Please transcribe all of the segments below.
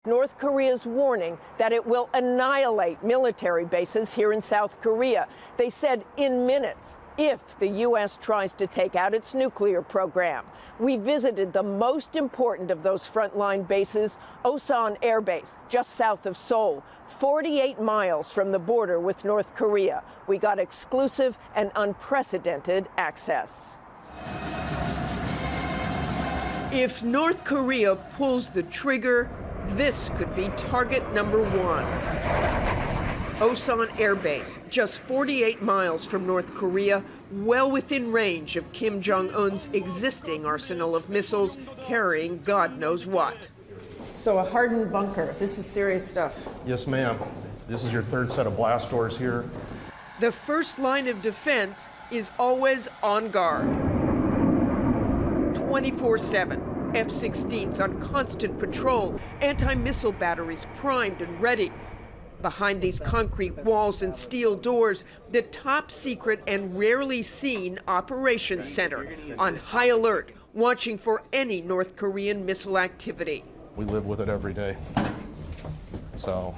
North Korea's warning that it will annihilate military bases here in South Korea. They said in minutes if the U.S. tries to take out its nuclear program. We visited the most important of those frontline bases, Osan Air Base, just south of Seoul, 48 miles from the border with North Korea. We got exclusive and unprecedented access. If North Korea pulls the trigger, this could be target number one. Osan Air Base, just 48 miles from North Korea, well within range of Kim Jong-un's existing arsenal of missiles carrying God knows what. So a hardened bunker, this is serious stuff. Yes, ma'am. This is your third set of blast doors here. The first line of defense is always on guard. 24/7, F-16s on constant patrol, anti-missile batteries primed and ready. Behind these concrete walls and steel doors, the top secret and rarely seen operations center on high alert, watching for any North Korean missile activity. We live with it every day. So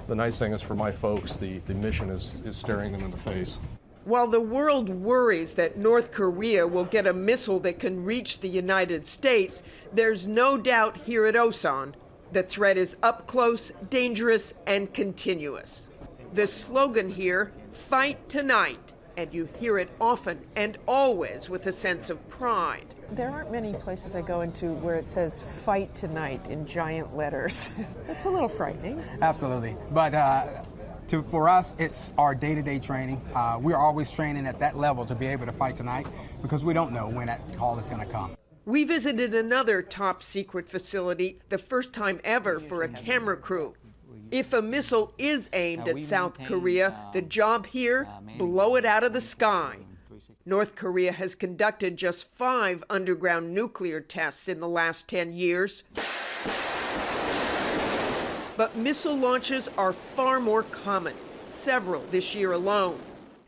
the nice thing is for my folks, the mission is staring them in the face. While the world worries that North Korea will get a missile that can reach the United States, there's no doubt here at Osan, the threat is up close, dangerous, and continuous. The slogan here, fight tonight, and you hear it often and always with a sense of pride. There aren't many places I go into where it says fight tonight in giant letters. That's a little frightening. Absolutely. But for us, it's our day-to-day training. We're always training at that level to be able to fight tonight because we don't know when that call is going to come. We visited another top secret facility, the first time ever for a camera crew. If a missile is aimed at South Korea, the job here, blow it out of the sky. North Korea has conducted just 5 underground nuclear tests in the last 10 years. But missile launches are far more common, several this year alone.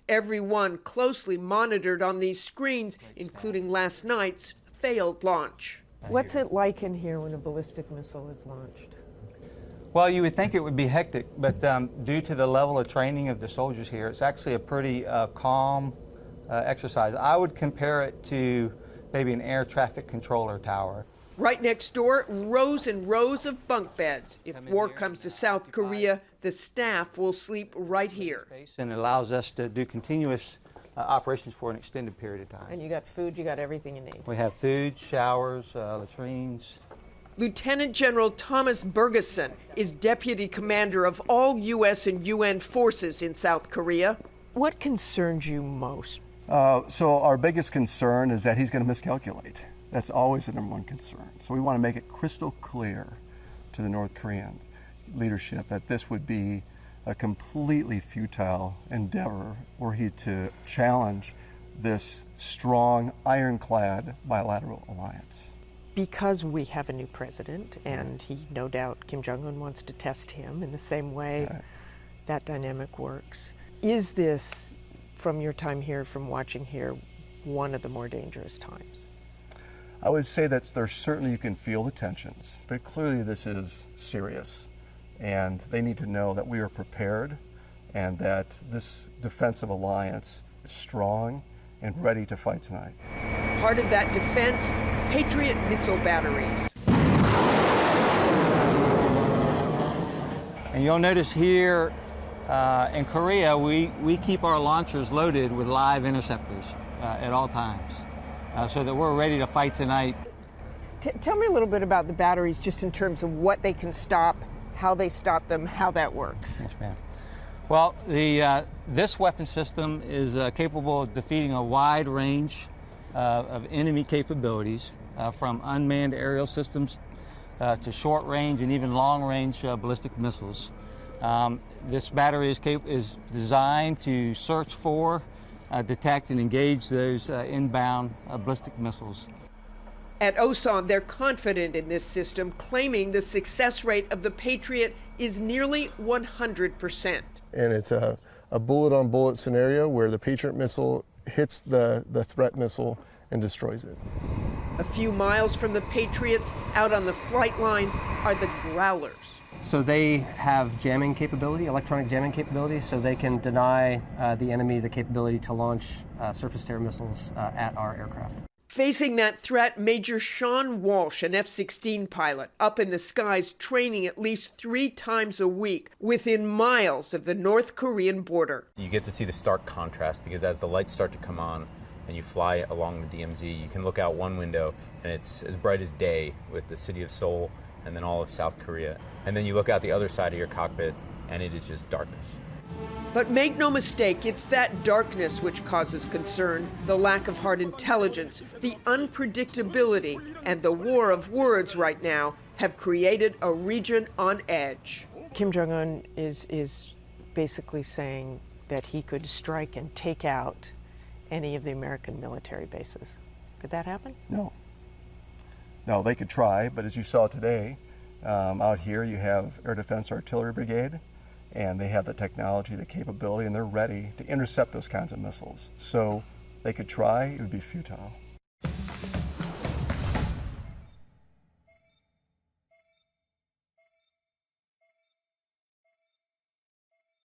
Every one closely monitored on these screens, including last night's failed launch. What's it like in here when a ballistic missile is launched? Well, you would think it would be hectic, but due to the level of training of the soldiers here, it's actually a pretty calm exercise. I would compare it to maybe an air traffic controller tower. Right next door, rows and rows of bunk beds. If war comes to South Korea, the staff will sleep right here. And it allows us to do continuous operations for an extended period of time. And you got food, you got everything you need. We have food, showers, latrines. Lieutenant General Thomas Bergeson is deputy commander of all U.S. and UN forces in South Korea. What concerns you most? So our biggest concern is that he's going to miscalculate. That's always the #1 concern. So we want to make it crystal clear to the North Korean leadership that this would be a completely futile endeavor were he to challenge this strong, ironclad bilateral alliance. Because we have a new president, and he, no doubt, Kim Jong-un wants to test him in the same way that dynamic works. Is this, from your time here, from watching here, one of the more dangerous times? I would say that there's certainly, you can feel the tensions, but clearly this is serious. And they need to know that we are prepared and that this defensive alliance is strong and ready to fight tonight. Part of that defense, Patriot missile batteries. And you'll notice here in Korea, we keep our launchers loaded with live interceptors at all times so that we're ready to fight tonight. Tell me a little bit about the batteries, just in terms of what they can stop, how they stop them, how that works. Yes, ma'am. Well, this weapon system is capable of defeating a wide range of enemy capabilities, from unmanned aerial systems to short range and even long range ballistic missiles. This battery is designed to search for, detect, and engage those inbound ballistic missiles. At Osan, they're confident in this system, claiming the success rate of the Patriot is nearly 100%. And it's a bullet-on-bullet scenario where the Patriot missile hits the threat missile and destroys it. A few miles from the Patriots, out on the flight line, are the Growlers. So they have jamming capability, electronic jamming capability, so they can deny the enemy the capability to launch surface-to-air missiles at our aircraft. Facing that threat, Major Sean Walsh, an F-16 pilot, up in the skies training at least 3 times a week within miles of the North Korean border. You get to see the stark contrast because as the lights start to come on and you fly along the DMZ, you can look out one window and it's as bright as day with the city of Seoul and then all of South Korea. And then you look out the other side of your cockpit and it is just darkness. But make no mistake, it's that darkness which causes concern, the lack of hard intelligence, the unpredictability, and the war of words right now have created a region on edge. Kim Jong-un is basically saying that he could strike and take out any of the American military bases. Could that happen? No. No, they could try, but as you saw today, out here you have Air Defense Artillery Brigade, and they have the technology, the capability, and they're ready to intercept those kinds of missiles. So they could try, it would be futile.